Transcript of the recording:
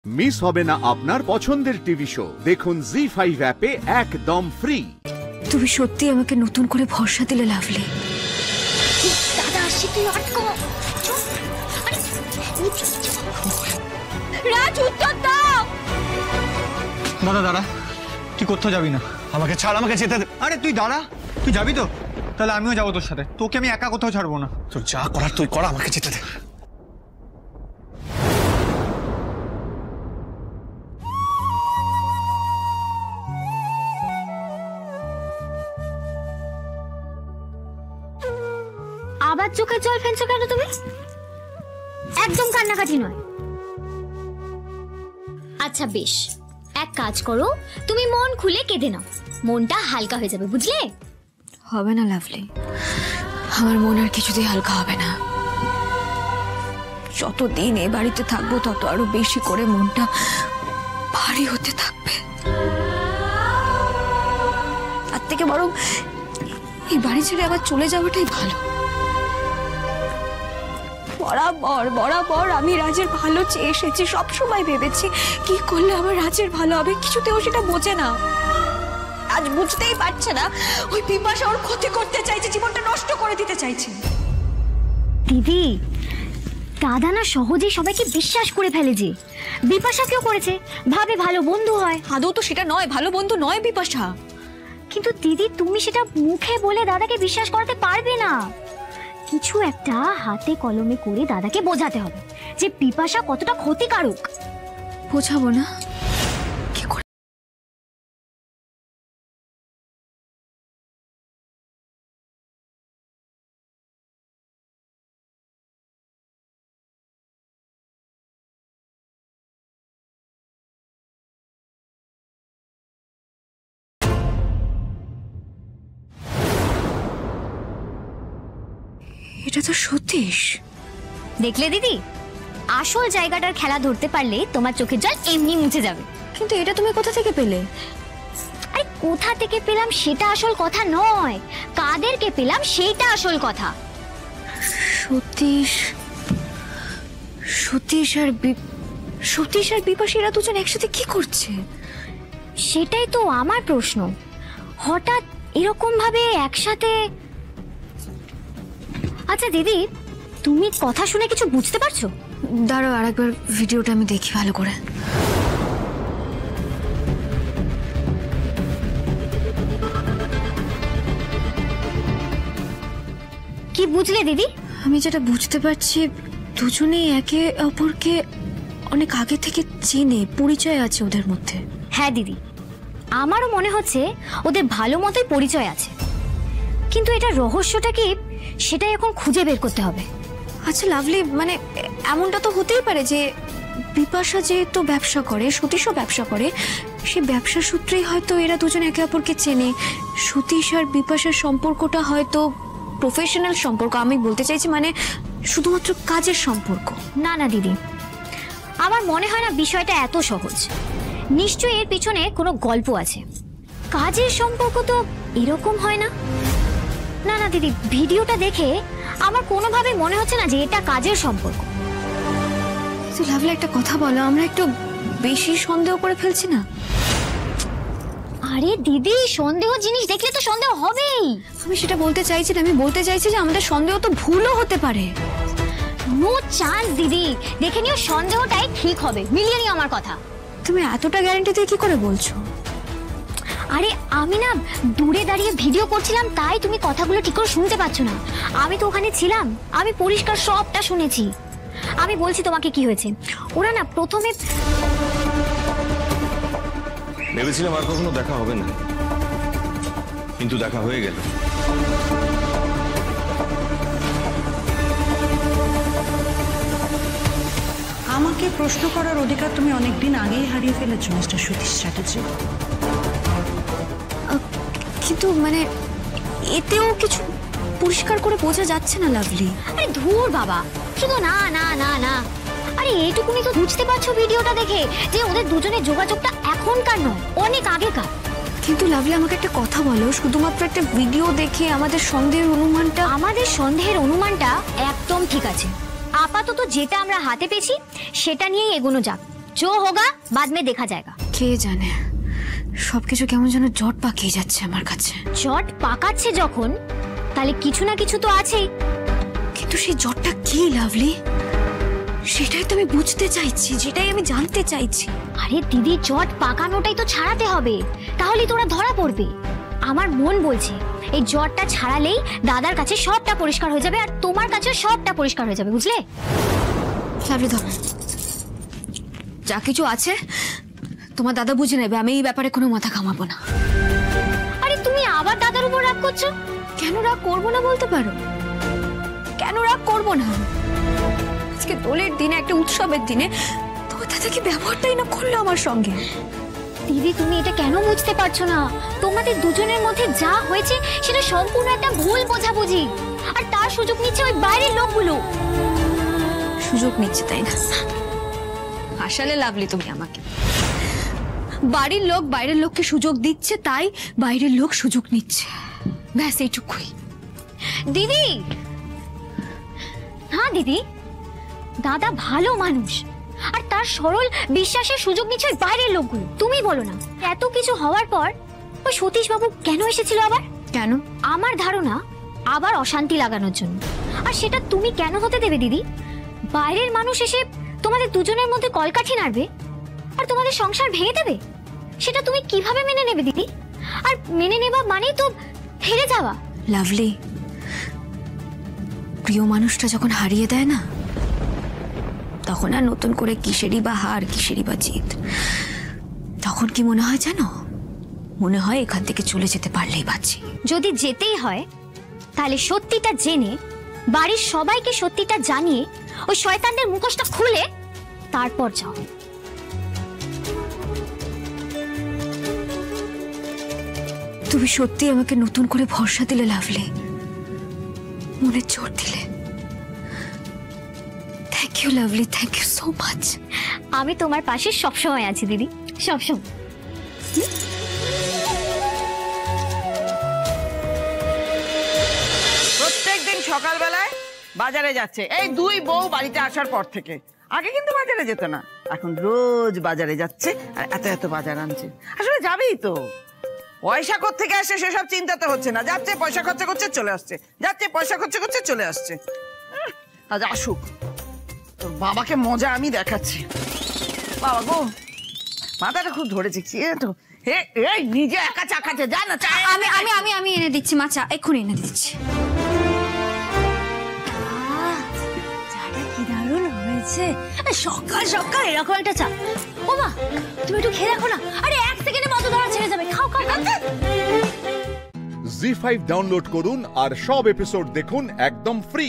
Miss হবে না আপনার পছন্দের টিভি শো। দেখুন জি5 অ্যাপে একদম ফ্রি। তুমি সত্যি আমাকে নতুন করে ভরসা দিলে লাভলি। দাদা আসছে, তুই আটকো। রাজ উত্তর দাও। দাদা দাঁড়া, তুই কোথাও যাবি না। আমাকে ছাড়, আমাকে যেতে দে। আরে তুই দাঁড়া, তুই যাবি তো? তাহলে আমিও যাবো তোর সাথে। তোকে আমি একা কোথাও ছাড়বো না। তোর যা করার তুই কর, আমাকে যেতে দে। আবার চোখের জল ফেলছো কেন তুমি? একদম কান্নাকাটি নয়। আচ্ছা বেশ, এক কাজ করো, তুমি মন খুলে কেঁদে নাও, মনটা হালকা হয়ে যাবে, বুঝলে? হবে না লাভলি, আমার মন আর কিছুতেই হালকা হবে না। যতদিন এ বাড়িতে থাকবো তত আরো বেশি করে মনটা ভারী হতে থাকবে। তার থেকে বরং এই বাড়ি ছেড়ে আবার চলে যাওয়াটাই ভালো। বরাবর আমি রাজের ভালো চেয়ে এসেছি, সবসময় ভেবেছি কি করলে আমার রাজের ভালো হবে। কিছুতেও সেটা বোঝে না, আজ বুঝতেই পারছে না। ওই বিপাশা ওর ক্ষতি করতে চাইছে, জীবনটা নষ্ট করে দিতে চাইছে। দিদি, দাদা না সহজেই সবাইকে বিশ্বাস করে ফেলে। যে বিপাশাকেও করেছে, ভাবে ভালো বন্ধু হয়। আদৌ তো সেটা নয়, ভালো বন্ধু নয় বিপাশা। কিন্তু দিদি, তুমি সেটা মুখে বলে দাদাকে বিশ্বাস করাতে পারবে না। কিছু একটা হাতে কলমে করে দাদাকে বোঝাতে হবে যে বিপাশা কতটা ক্ষতিকারক। বোঝাবো না কি করে? এটা তো সতীশ। দেখলে দিদি, আসল জায়গাটার খেলা ধরতে পারলে তোমার চোখের জল এমনি মুছে যাবে। কিন্তু এটা তুমি কোথা থেকে পেলে? আরে কোথা থেকে পেলাম সেটা আসল কথা নয়, কাদেরকে পেলাম সেইটা আসল কথা। সতীশ আর বিপাশা এরা দুজন একসাথে কি করছে? সেটাই তো আমার প্রশ্ন। হঠাৎ এরকম ভাবে একসাথে। আচ্ছা দিদি, তুমি কথা শুনে কিছু বুঝতে পারছো? দাঁড়াও, আরেকবার ভিডিওটা আমি দেখি ভালো করে। কি বুঝলে দিদি? আমি যেটা বুঝতে পারছি, দুজনেই একে অপরকে অনেক আগে থেকে চেনে, পরিচয় আছে ওদের মধ্যে। হ্যাঁ দিদি, আমারও মনে হচ্ছে ওদের ভালো মতোই পরিচয় আছে, কিন্তু এটা রহস্যটা কি সেটাই এখন খুঁজে বের করতে হবে। আচ্ছা লাভলি, মানে এমনটা তো হতেই পারে যে বিপাশা যেহেতু ব্যবসা করে, সতীশও ব্যবসা করে, সে ব্যবসা সূত্রেই হয়তো এরা দুজন একে অপরকে চেনে। সতীশ আর বিপাশার সম্পর্কটা হয়তো প্রফেশনাল সম্পর্ক। আমি বলতে চাইছি মানে শুধুমাত্র কাজের সম্পর্ক। না না দিদি, আমার মনে হয় না বিষয়টা এত সহজ। নিশ্চয়ই এর পিছনে কোনো গল্প আছে। কাজের সম্পর্ক তো এরকম হয় না। না না দিদি, ভিডিওটা দেখে আমার কোনোভাবে মনে হচ্ছে না যে এটা কাজের সম্পর্ক। লাভলি একটা কথা বলো, আমরা একটু বেশি সন্দেহ করে ফেলছি না? আরে দিদি, সন্দেহ জিনিস দেখলে তো সন্দেহ হবেই। আমি সেটা বলতে চাইছি না, আমি বলতে চাইছি যে আমাদের সন্দেহ তো ভুলও হতে পারে। নো চান্স দিদি, দেখে নিও সন্দেহটাই ঠিক হবে, মিলিয়ে নিও আমার কথা। তুমি এতটা গ্যারান্টি দিয়ে কি করে বলছো? আরে আমি না দূরে দাঁড়িয়ে ভিডিও করছিলাম, তাই তুমি কথাগুলো ঠিক করে শুনতে পাচ্ছ না। আমি তো ওখানে ছিলাম, আমি পরিষ্কার সবটা শুনেছি। আমি বলছি তোমাকে কি হয়েছে। ওরা না প্রথমে ভেবেছিলাম আর কখনো দেখা হবে না, কিন্তু দেখা হয়ে গেল। আমাকে প্রশ্ন করার অধিকার তুমি অনেকদিন আগেই হারিয়ে ফেলেছো মিস্টার সতীশ চ্যাটার্জি। কিন্তু মানে এতেও কিছু পরিষ্কার করে বোঝা যাচ্ছে না লাভলি। আরে ধুর বাবা, শুধু না না না না। আরে এইটুকুনি তো বুঝতে পারছো ভিডিওটা দেখে যে ওদের দুজনের যোগাযোগটা এখনকার নয়, অনেক আগেকার। কিন্তু লাভলি আমাকে একটা কথা বলো, শুধুমাত্র একটা ভিডিও দেখে আমাদের সন্দেহের অনুমানটা একদম ঠিক আছে। আপাতত যেটা আমরা হাতে পেয়েছি সেটা নিয়েই এগোনো যাক। जो होगा बाद में देखा जाएगा। কে জানে, সবকিছু কেমন যেন জট পাকিয়ে যাচ্ছে আমার কাছে। জট পাকাচ্ছে যখন, তাহলে কিছু না কিছু তো আছেই। কিন্তু সেই জটটা কি লাভলি, সেটাই তো আমি বুঝতে চাইছি, যেটাই আমি জানতে চাইছি। আরে দিদি, জট পাকানোটাই তো ছাড়াতে হবে, তাহলেই তোরা ধরা পড়বে। আমার মন বলছে এই জটটা ছাড়ালেই দাদার কাছে সবটা পরিষ্কার হয়ে যাবে, আর তোমার কাছে সবটা পরিষ্কার হয়ে যাবে, বুঝলে? লাভলি ধর, যা কিছু আছে তোমার দাদা বুঝে নেবে, আমি এই ব্যাপারে কোনো মাথা ঘামাবো না। আরে তুমি আবার দাদার উপর রাগ করছো? কেন রাগ করবো না বলতে পারো? কেন রাগ করবো না? আজকে দোলের দিনে, একটা উৎসবের দিনে তোমার দাদা কি ব্যবহারটাই না করলো আমার সঙ্গে। দিদি, তুমি এটা কেন বুঝতে পারছো না? তোমাদের দুজনের মধ্যে যা হয়েছে সেটা সম্পূর্ণ একটা ভুল বোঝাবুঝি, আর তার সুযোগ নিচ্ছে ওই বাইরের লোকগুলো। সুযোগ নিচ্ছে, তাই না? আসলে লাভলি তুমি আমাকে, বাড়ির লোক বাইরের লোককে সুযোগ দিচ্ছে, তাই বাইরের লোক সুযোগ নিচ্ছে, ব্যাস এইটুকুই। দিদি, হ্যাঁ দিদি, দাদা ভালো মানুষ, আর তার সরল বিশ্বাসের সুযোগ নিচ্ছে ওই বাইরের লোকগুলো। তুমি বলো না, এত কিছু হওয়ার পর ওই সতীশ বাবু কেন এসেছিল আবার? কেন? আমার ধারণা আবার অশান্তি লাগানোর জন্য। আর সেটা তুমি কেন হতে দেবে দিদি? বাইরের মানুষ এসে তোমাদের দুজনের মধ্যে কলকাঠি নাড়বে আর তোমাদের সংসার ভেঙে দেবে, সেটা তুমি কিভাবে মেনে নেবে দিদি? আর মেনে নেবা মানেই তো হেরে যাওয়া। লাভলি, প্রিয় মানুষটা যখন হারিয়ে দেয় না, তখন আর নতুন করে কিসেরই বা হার, কিসেরই বা জিত। তখন কি মনে হয় জানো? মনে হয় এখান থেকে চলে যেতে পারলেই বাঁচি। যদি যেতেই হয় তাহলে সত্যিটা জেনে, বাড়ির সবাইকে সত্যিটা জানিয়ে, ওই শয়তানদের মুখোশটা খুলে তারপর যাও। তুমি সত্যি আমাকে নতুন করে ভরসা দিলে লাভলি, মনে জোর দিলে। Thank you Lovely, thank you so much. আমি তোমার পাশে সবসময় আছি দিদি, সবসময়। প্রত্যেকদিন সকালবেলায় বাজারে যাচ্ছে এই দুই বউ বাড়িতে আসার পর থেকে। আগে কিন্তু বাজারে যেত না, এখন রোজ বাজারে যাচ্ছে আর এত এত বাজার আনছে। আসলে যাবেই তো, পয়সা কোত্থেকে আসে সেসব চিন্তা তো হচ্ছে না, যাচ্ছে পয়সা খরচা করছে চলে আসছে, যাচ্ছে পয়সা খরচা করছে চলে আসছে। আজ আসুক, তোর বাবাকে মজা আমি দেখাচ্ছি। বাবা গো, মাথাটা খুব ধরেছে কি তো। এই নিজে একা চা খাচ্ছে, যা না চা। আমি আমি আমি আমি এনে দিচ্ছি মা, চা এক্ষুনি এনে দিচ্ছি। কি দারুণ হয়েছে, সকাল সকাল এরকম একটা চা। ও মা, তুমি একটু খেয়ে রাখো না। আরে এক সেকেন্ডে মতো ধরা ছেড়ে যাবে, খাও খাও। জি5 ডাউনলোড করুন আর সব এপিসোড দেখুন একদম ফ্রি।